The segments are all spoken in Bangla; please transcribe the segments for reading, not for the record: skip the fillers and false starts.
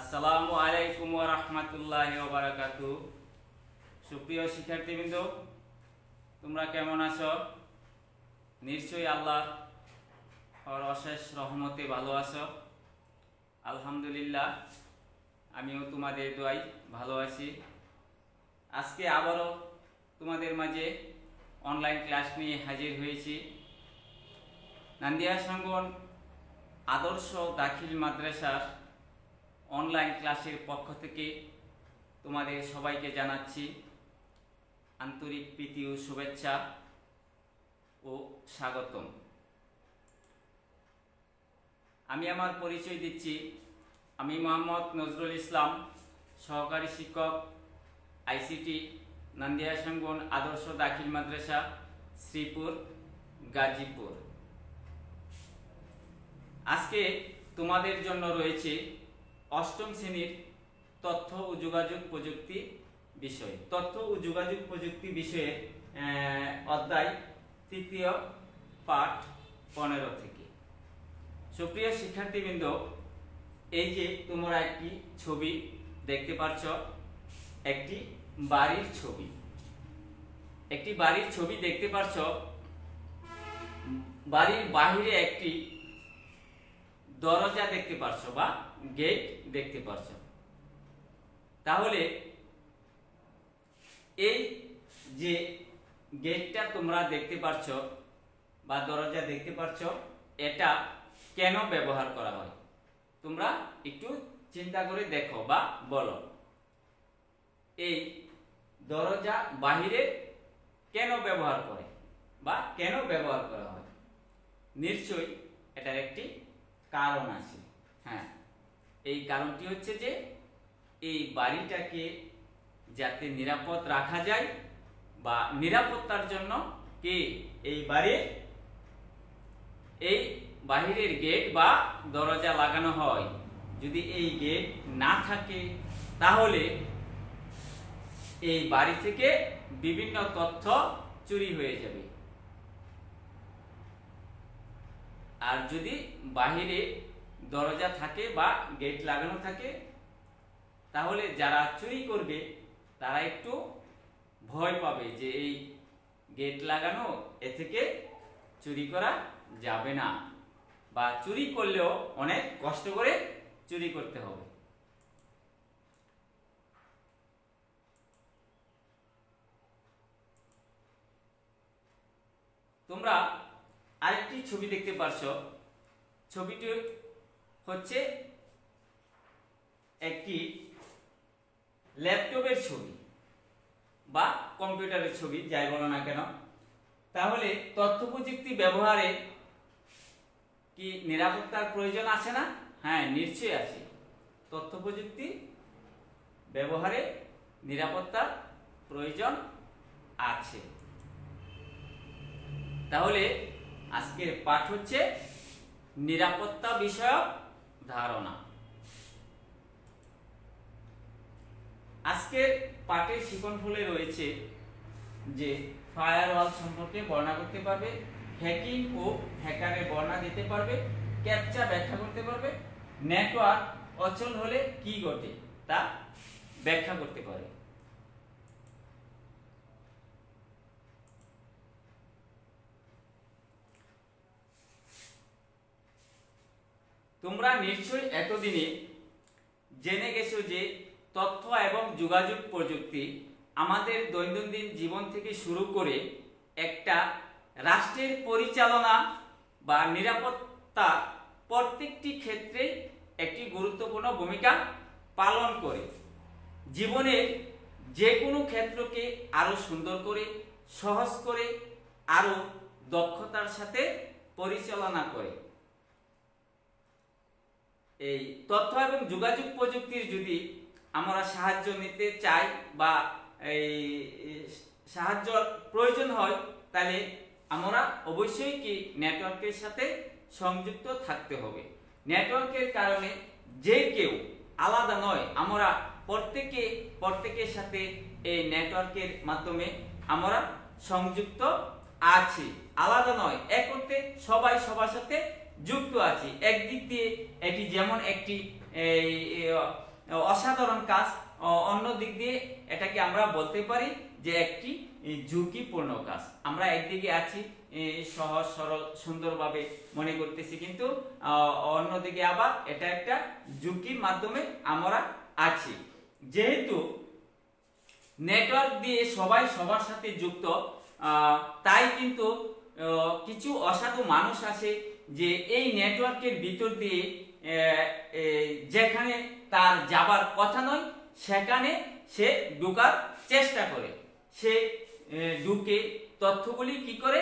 আসসালামু আলাইকুম ওয়া রাহমাতুল্লাহি ওয়া বারাকাতুহু। সুপ্রিয় শিক্ষার্থীবৃন্দ, তোমরা কেমন আছো? নিশ্চয়ই আল্লাহর অশেষ রহমতে ভালো আছো। আলহামদুলিল্লাহ, আমিও তোমাদের দোয়ায় ভালো আছি। আজকে আবারও তোমাদের মাঝে অনলাইন ক্লাস নিয়ে হাজির হয়েছি। নান্দিয়া সাঙ্গন আদর্শ দাখিল মাদ্রাসার অনলাইন ক্লাসের পক্ষ থেকে তোমাদের সবাইকে জানাচ্ছি আন্তরিক প্রীতি ও শুভেচ্ছা ও স্বাগতম। আমি আমার পরিচয় দিচ্ছি। আমি মোহাম্মদ নজরুল ইসলাম, সহকারী শিক্ষক আইসিটি, নান্দিয়া সাঙ্গন আদর্শ দাখিল মাদ্রাসা, শ্রীপুর, গাজীপুর। আজকে তোমাদের জন্য রয়েছে অষ্টম শ্রেণীর তথ্য ও যোগাযোগ প্রযুক্তি বিষয়। তথ্য ও যোগাযোগ প্রযুক্তি বিষয়ে অধ্যায় তৃতীয় পাঠ 15 থেকে। সুপ্রিয় শিক্ষার্থীবৃন্দ, এই যে তোমরা একটি ছবি দেখতে পাচ্ছ, একটি বাড়ির ছবি। একটি বাড়ির ছবি দেখতে পাচ্ছ। বাড়ির বাহিরে একটি দরজা দেখতে পাচ্ছ বা গেট দেখতে পাচ্ছ। তাহলে এই যে গেটটা তোমরা দেখতে পাচ্ছ বা দরজা দেখতে পাচ্ছ, এটা কেন ব্যবহার করা হয়? তোমরা একটু চিন্তা করে দেখো বা বলো, এই দরজা বাহিরে কেন ব্যবহার করে বা কেন ব্যবহার করা হয়? নিশ্চয়ই এটার একটি কারণ আছে। হ্যাঁ, এই কারণটি হচ্ছে যে এই বাড়িটাকে যাতে নিরাপদ রাখা যায় বা নিরাপত্তার জন্য কি এই বাহিরের গেট বা দরজা লাগানো হয়। যদি এই গেট না থাকে তাহলে এই বাড়ি থেকে বিভিন্ন তথ্য চুরি হয়ে যাবে। আর যদি বাহিরে দরজা থাকে বা গেট লাগানো থাকে, তাহলে যারা চুরি করবে তারা একটু ভয় পাবে যে এই গেট লাগানো, এ থেকে চুরি করা যাবে না, বা চুরি করলেও অনেক কষ্ট করে চুরি করতে হবে। তোমরা আরেকটি ছবি দেখতে পাচ্ছ। ছবিটি হচ্ছে একটি ল্যাপটপের ছবি বা কম্পিউটারের ছবি, যাই বলো না কেন। তাহলে তথ্য প্রযুক্তি ব্যবহারে কি নিরাপত্তার প্রয়োজন আছে না? হ্যাঁ, নিশ্চয়ই আছে। তথ্য প্রযুক্তি ব্যবহারে নিরাপত্তার প্রয়োজন আছে। তাহলে আজকের পাঠ হচ্ছে নিরাপত্তা বিষয়ক ধারণা। আজকের পাঠের শিক্ষণফলে রয়েছে যে ফায়ারওয়াল সম্পর্কে বর্ণনা করতে পারবে, হ্যাকিং ও হ্যাকারের বর্ণনা দিতে পারবে, ক্যাপচা ব্যাখ্যা করতে পারবে, নেটওয়ার্ক অচল হলে কি ঘটে তা ব্যাখ্যা করতে পারবে। তোমরা নিশ্চয়ই এতদিনে জেনে গেছো যে তথ্য এবং যোগাযোগ প্রযুক্তি আমাদের দৈনন্দিন জীবন থেকে শুরু করে একটা রাষ্ট্রের পরিচালনা বা নিরাপত্তা প্রত্যেকটি ক্ষেত্রে একটি গুরুত্বপূর্ণ ভূমিকা পালন করে। জীবনের যে কোনো ক্ষেত্রকে আরো সুন্দর করে, সহজ করে, আরো দক্ষতার সাথে পরিচালনা করে। এই তথ্য এবং যোগাযোগ প্রযুক্তির যদি আমরা সাহায্য নিতে চাই বা এই সাহায্য প্রয়োজন হয়, তাহলে আমরা অবশ্যই কি নেটওয়ার্কের সাথে সংযুক্ত থাকতে হবে। নেটওয়ার্কের কারণে যে কেউ আলাদা নয়, আমরা প্রত্যেকের সাথে এই নেটওয়ার্কের মাধ্যমে আমরা সংযুক্ত আছি, আলাদা নয়। এক করতে সবাই সবার সাথে যুক্ত আছি। একদিক দিয়ে এটি যেমন একটি অসাধারণ কাজ, অন্য দিক দিয়ে এটাকে আমরা বলতে পারি যে একটি ঝুঁকিপূর্ণ কাজ। আমরা একদিকে আছি সহজ সরল সুন্দরভাবে মনে করতেছি, কিন্তু অন্যদিকে আবার এটা একটা ঝুঁকির মাধ্যমে আমরা আছি। যেহেতু নেটওয়ার্ক দিয়ে সবাই সবার সাথে যুক্ত, তাই কিন্তু কিছু অসাধু মানুষ আছে যে এই নেটওয়ার্কের ভিতর দিয়ে যেখানে তার যাবার কথা নয় সেখানে সে ঢোকার চেষ্টা করে। সে ঢুকে তথ্যগুলি কি করে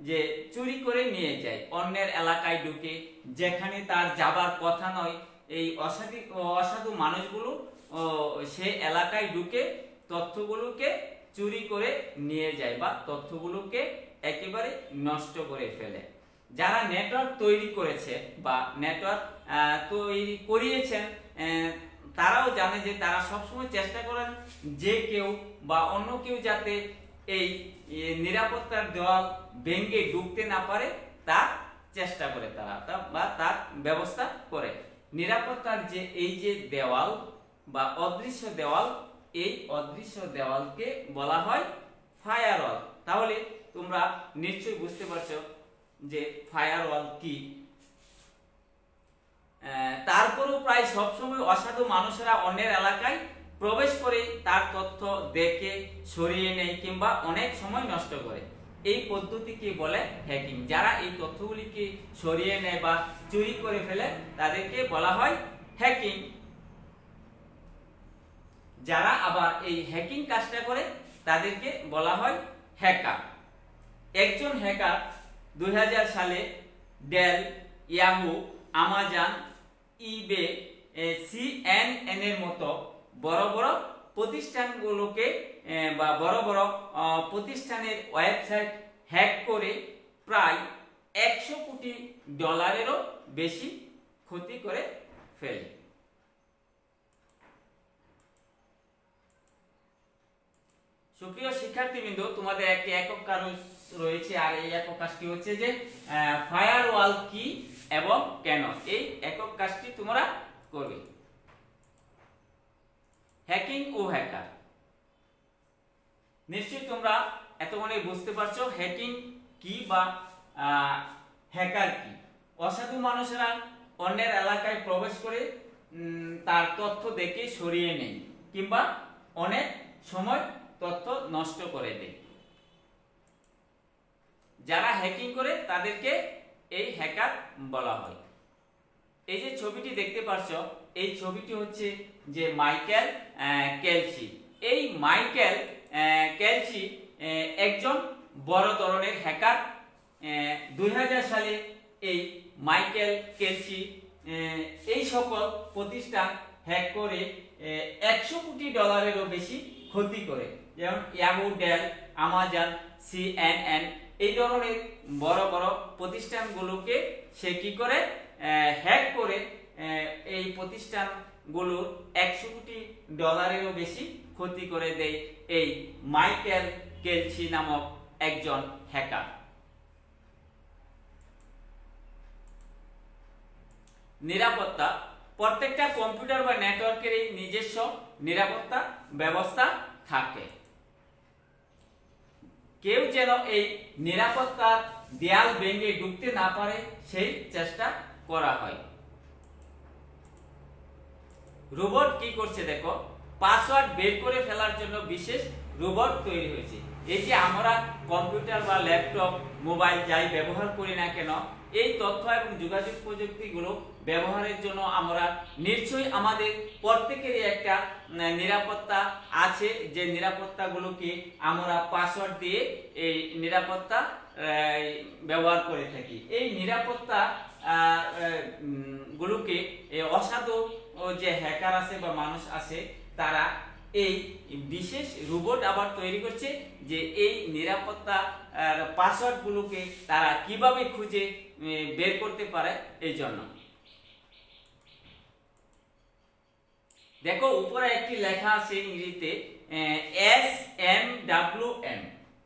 যে চুরি করে নিয়ে যায়, অন্যের এলাকায় ঢুকে যেখানে তার যাবার কথা নয়। এই অসাধু মানুষগুলো সে এলাকায় ঢুকে তথ্যগুলোকে চুরি করে নিয়ে যায় বা তথ্যগুলোকে একেবারে নষ্ট করে ফেলে। যারা নেটওয়ার্ক তৈরি করেছে বা নেটওয়ার্ক তৈরি করিয়েছেন তারাও জানে যে তারা সবসময় চেষ্টা করেন যে কেউ বা অন্য কেউ যাতে এই নিরাপত্তার দেওয়াল ভেঙে ঢুকতে না পারে তার চেষ্টা করে তারা বা তার ব্যবস্থা করে। নিরাপত্তার যে এই যে দেওয়াল বা অদৃশ্য দেওয়াল, এই অদৃশ্য দেওয়ালকে বলা হয় ফায়ারওয়াল। তাহলে তোমরা নিশ্চয়ই বুঝতে পারছো যে ফায়ারওয়াল কি। তারপরেও প্রায় সবসময় অসাধু মানুষেরা অন্যের এলাকায় প্রবেশ করে তার তথ্য দেখে সরিয়ে নেয় কিংবা অনেক সময় নষ্ট করে। এই পদ্ধতিকে বলে হ্যাকিং। যারা এই তথ্যগুলিকে সরিয়ে নেয় বা চুরি করে ফেলে তাদেরকে বলা হয় হ্যাকিং। যারা আবার এই হ্যাকিং কাজটা করে তাদেরকে বলা হয় হ্যাকার। একজন হ্যাকার 2000 সালে ডেল, ইয়াহু, আমাজন, ইবে, CNN এর মতো বড় বড় প্রতিষ্ঠানগুলোকে বা বড় বড় প্রতিষ্ঠানের ওয়েবসাইট হ্যাক করে প্রায় $100 কোটি বেশি ক্ষতি করে ফেলে। সুপ্রিয় শিক্ষার্থীবৃন্দ, তোমাদের একটি একক কাজ রয়েছে, আর এই একক কাজটি হচ্ছে যে ফায়ারওয়াল কি এবং কেন। এই একক কাজটি তোমরা করবে। হ্যাকিং ও হ্যাকার। নিশ্চয়ই তোমরা এতক্ষণে বুঝতে পারছো হ্যাকিং কি বা হ্যাকার কি। অসাধু মানুষেরা অন্যের এলাকায় প্রবেশ করে তার তথ্য দেখে সরিয়ে নেয় কিংবা অনেক সময় তথ্য নষ্ট করে দেয়। যারা হ্যাকিং করে তাদেরকে এই হ্যাকার বলা হয়। এই যে ছবিটি দেখতে পাচ্ছ, এই ছবিটি হচ্ছে যে মাইকেল কেলসি। এই মাইকেল কেলসি একজন বড় ধরনের হ্যাকার। 2000 সালে এই মাইকেল কেলসি এই সকল প্রতিষ্ঠান হ্যাক করে $100 কোটি বেশি ক্ষতি করে। যেমন ইয়াহু, ডেল, আমাজন, CNN এই ধরনের বড় বড় প্রতিষ্ঠানগুলোকে সে কি করে হ্যাক করে এই প্রতিষ্ঠানগুলোর $100 কোটি বেশি ক্ষতি করে দেয় এই মাইকেল কেলসি নামক একজন হ্যাকার। নিরাপত্তা। প্রত্যেকটা কম্পিউটার বা নেটওয়ার্কের নিজস্ব নিরাপত্তা ব্যবস্থা থাকে। কেউ যেন এই নিরাপত্তার দেয়াল ভেঙে ঢুকতে না পারে সেই চেষ্টা করা হয়। রোবট কি করছে দেখো, পাসওয়ার্ড বের করে ফেলার জন্য বিশেষ রোবট তৈরি হয়েছে। এই যে আমরা কম্পিউটার বা ল্যাপটপ, মোবাইল যাই ব্যবহার করি না কেন, এই তথ্য এবং যোগাযোগ প্রযুক্তিগুলো ব্যবহারের জন্য আমরা নিশ্চয়ই আমাদের প্রত্যেকেরই একটা নিরাপত্তা আছে, যে নিরাপত্তাগুলোকে আমরা পাসওয়ার্ড দিয়ে এই নিরাপত্তা ব্যবহার করে থাকি। এই নিরাপত্তা গুলোকে অসাধু যে হ্যাকার আছে বা মানুষ আছে তারা এই বিশেষ রোবট আবার তৈরি করছে, যে এই নিরাপত্তা পাসওয়ার্ড গুলোকে তারা কিভাবে খুঁজে বের করতে পারে। এই জন্য দেখো উপরে একটি লেখা আছে ইংরেজিতে SMWM।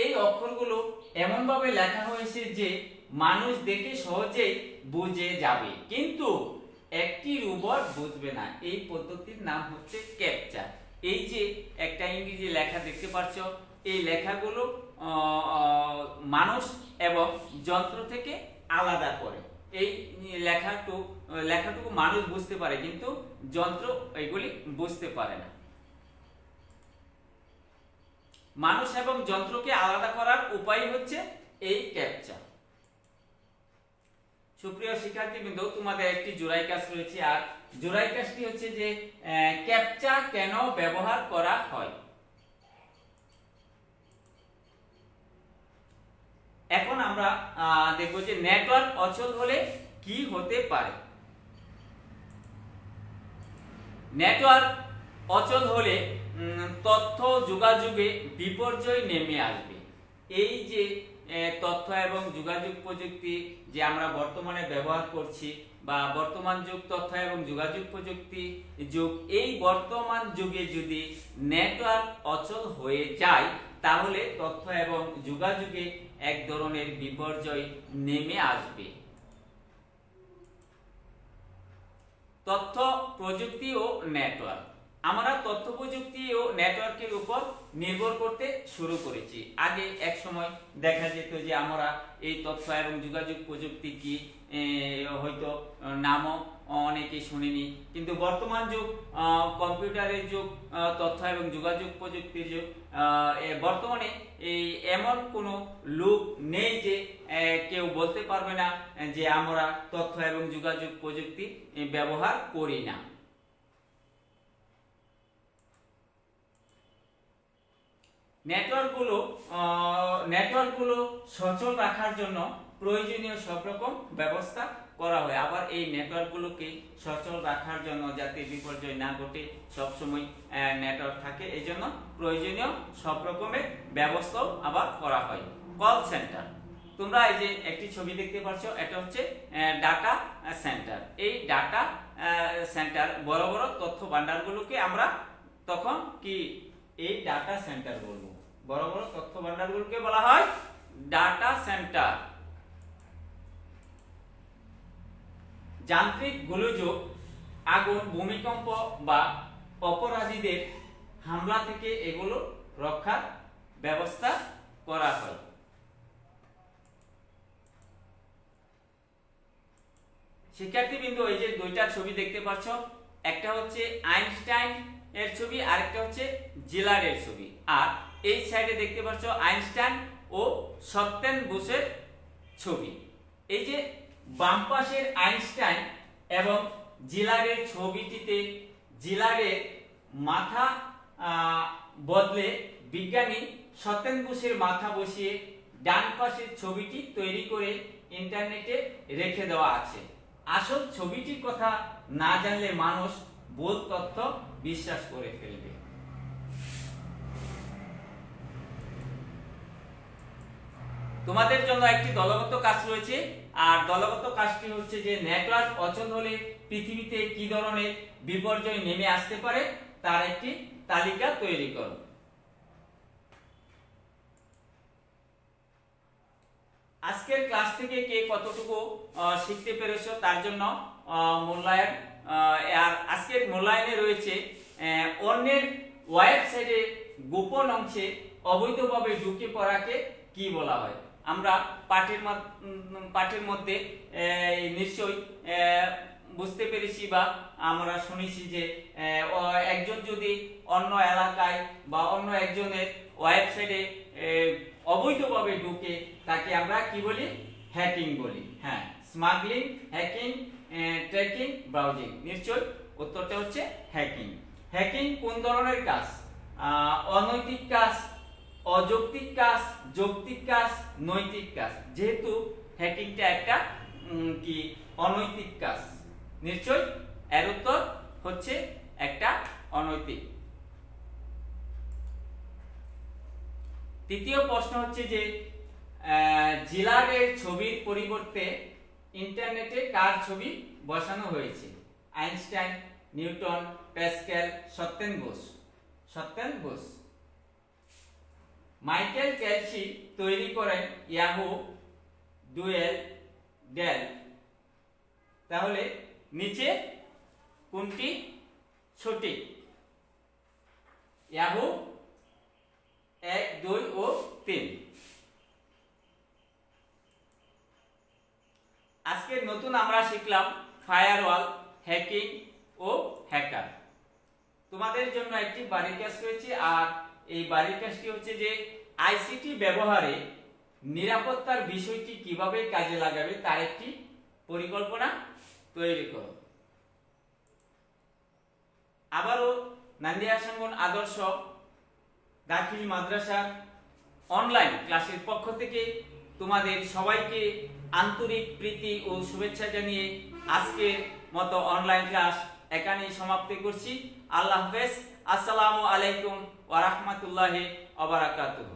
এই অক্ষরগুলো এমন ভাবে লেখা হয়েছে যে মানুষ দেখে সহজেই বুঝে যাবে, কিন্তু একটি রোবট বুঝবে না। এই পদ্ধতির নাম হচ্ছে ক্যাপচা। এই যে একটা ইংরেজি লেখা দেখতে পাচ্ছ, এই লেখাগুলো মানুষ এবং যন্ত্র থেকে আলাদা করে। এই লেখাটুকু মানুষ বুঝতে পারে, কিন্তু যন্ত্র এগুলি বুঝতে পারে না। মানুষ এবং যন্ত্রকে আলাদা করার উপায় হচ্ছে এই ক্যাপচা। সুপ্রিয় শিক্ষার্থীবৃন্দ, তোমাদের একটি জোড়াই কাজ রয়েছে, আর জোড়াই কাজটি হচ্ছে যে ক্যাপচা কেন ব্যবহার করা হয়। এখন আমরা দেখব যে নেটওয়ার্ক অচল হলে কি হতে পারে। নেটওয়ার্ক অচল হলে তথ্য যোগাযোগে বিপর্যয় নেমে আসবে। এই যে তথ্য এবং যোগাযোগ প্রযুক্তি যে আমরা বর্তমানে ব্যবহার করছি, বা বর্তমান যুগ তথ্য এবং যোগাযোগ প্রযুক্তি যুগ, এই বর্তমান যুগে যদি নেটওয়ার্ক অচল হয়ে যায় তাহলে তথ্য এবং যোগাযোগে এক ধরনের বিপর্যয় নেমে আসবে। তথ্য প্রযুক্তি ও নেটওয়ার্ক, আমরা তথ্য প্রযুক্তি ও নেটওয়ার্কের উপর নির্ভর করতে শুরু করেছি। আগে এক সময় দেখা যেত যে আমরা এই তথ্য এবং যোগাযোগ প্রযুক্তি কি হয়তো নামও অনেকে শুনিনি, কিন্তু বর্তমান যুগ কম্পিউটারের যুগ, তথ্য এবং যোগাযোগ প্রযুক্তির যুগ। বর্তমানে এই এমন কোনো লোক নেই যে কেউ বলতে পারবে না যে আমরা তথ্য এবং যোগাযোগ প্রযুক্তি ব্যবহার করি না। নেটওয়ার্কগুলো সচল রাখার জন্য প্রয়োজনীয় সব রকম ব্যবস্থা করা হয়। আবার এই নেটওয়ার্কগুলোকে সচল রাখার জন্য যাতে বিপর্যয় না ঘটে, সবসময় নেটওয়ার্ক থাকে, এই জন্য প্রয়োজনীয় সব রকমের ব্যবস্থাও আবার করা হয়। কল সেন্টার, তোমরা এই যে একটি ছবি দেখতে পাচ্ছ, এটা হচ্ছে ডাটা সেন্টার। এই ডাটা সেন্টার বড় বড় তথ্য ভান্ডারগুলোকে আমরা তখন কি এই ডাটা সেন্টার বলবো। বড় বড় তথ্য ভান্ডারগুলোকে বলা হয় ডাটা সেন্টার। যান্ত্রিক গোলযোগ, আগুন, ভূমিকম্প বা অপরাধীদের হামলা থেকে এগুলো রক্ষার ব্যবস্থা করা হয়। শিক্ষার্থীবৃন্দ, এই যে দুইটা ছবি দেখতে পাচ্ছ, একটা হচ্ছে আইনস্টাইন এর ছবি, আরেকটা হচ্ছে জিলারের ছবি। আর এই সাইডে দেখতে পাচ্ছ আইনস্টাইন ও সত্যেন বোসের ছবি। এই যে বাম পাশের আইনস্টাইন এবং জিলারের ছবিটিতে জিলারের মাথা বদলে বিজ্ঞানী সত্যেন বোসের মাথা বসিয়ে ডান পাশের ছবিটি তৈরি করে ইন্টারনেটে রেখে দেওয়া আছে। আসল ছবিটির কথা না জানলে মানুষ ভুল তথ্য বিশ্বাস করে ফেলবে। তোমাদের জন্য একটি দলগত কাজ রয়েছে, আর দলগত কাজটি হচ্ছে যে নেটওয়ার্ক অচল হলে পৃথিবীতে কি ধরনের বিপর্যয় নেমে আসতে পারে তার একটি তালিকা তৈরি করো। আজকের ক্লাস থেকে কে কতটুকু শিখতে পেরেছো তার জন্য মূল্যায়ন। আর আজকের মূল্যায়নে রয়েছে অন্যের ওয়েবসাইটে গোপন অংশে অবৈধভাবে ঢুকে পড়াকে কি বলা হয়। আমরা পাঠের মধ্যে নিশ্চয়ই বুঝতে পেরেছি বা আমরা শুনেছি যে একজন যদি অন্য এলাকায় বা অন্য একজনের ওয়েবসাইটে অবৈধভাবে ঢুকে তাকে আমরা কি বলি, হ্যাকিং বলি। হ্যাঁ, স্মাগলিং, হ্যাকিং, ট্র্যাকিং, ব্রাউজিং। নিশ্চয়ই উত্তরটা হচ্ছে হ্যাকিং। হ্যাকিং কোন ধরনের কাজ? অনৈতিক কাজ, অযৌক্তিক কাজ, যৌক্তিক কাজ, নৈতিক কাজ। যেহেতু হ্যাকিংটা একটা কি অনৈতিক কাজ, নিশ্চয়ই এর উত্তর হচ্ছে একটা অনৈতিক। তৃতীয় প্রশ্ন হচ্ছে যে জিলারের ছবির পরিবর্তে ইন্টারনেটে কার ছবি বসানো হয়েছে? Einstein, Newton, Pascal, Satyen Bose. Satyen Bose. Michael Kelsey তৈরি করেন ইয়াহু, ডুয়েল, ডেল। তাহলে নিচে কোনটি সঠিক? ইয়াহু 1, 2 ও 3। আজকে নতুন আমরা শিখলাম ফায়ারওয়াল, হ্যাকিং ও হ্যাকার। তোমাদের জন্য একটি বাড়ির কাজ রয়েছে, আর এই বাড়ির কাজটি হচ্ছে যে আইসিটি ব্যবহারে নিরাপত্তার বিষয়টি কিভাবে কাজে লাগাবে তার একটি পরিকল্পনা তৈরি করো। আবারও নান্দিয়া সাঙ্গন আদর্শ দাখিল মাদ্রাসার অনলাইন ক্লাসের পক্ষ থেকে তোমাদের সবাইকে আন্তরিক প্রীতি ও শুভেচ্ছা জানিয়ে আজকের মতো অনলাইন ক্লাস এখানেই সমাপ্তি করছি। আল্লাহ হাফেজ। আসসালামু আলাইকুম ওয়া রাহমাতুল্লাহি ওয়া বারাকাতুহু।